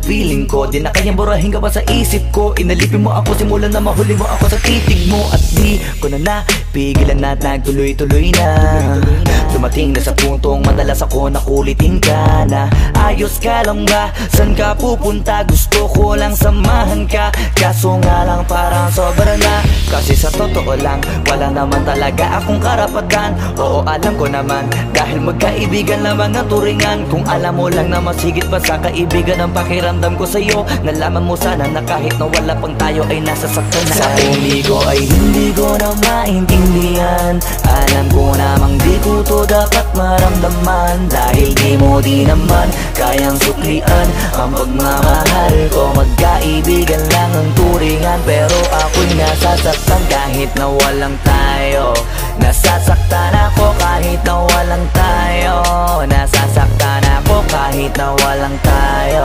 feeling ko. Di na kayang burahin ka pa sa isip ko. Inalipin mo ako simula na mahuli mo ako sa titig mo. At di ko na napigilan na nagtuloy-tuloy na. Dumating na sa puntong madalas ako nakulitin ka na. Ayos ka lang ba? San ka pupunta? Gusto ko lang samahan ka. Kaso nga lang parang sobra na. Kasi sa totoo lang wala naman talaga akong karapatan. Oo alam ko naman dahil magkaibigan lamang ang turingan. Kung alam mo lang na masigit pa sa kaibigan ang pakiramdam ko sa'yo. Nalaman mo sana na kahit na wala pang tayo ay nasasaktan na. Sa hindi ko ay hindi ko na maintindihan. Alam ko namang di ko to dapat maramdaman. Dahil di mo di naman kayang suklian ang pagmamahal ko. Magkaibigan lang ang turingan pero ako'y nasasaktan kahit na walang tayo. Nasasaktan ako kahit na walang tayo. Nasasaktan ako kahit na walang tayo.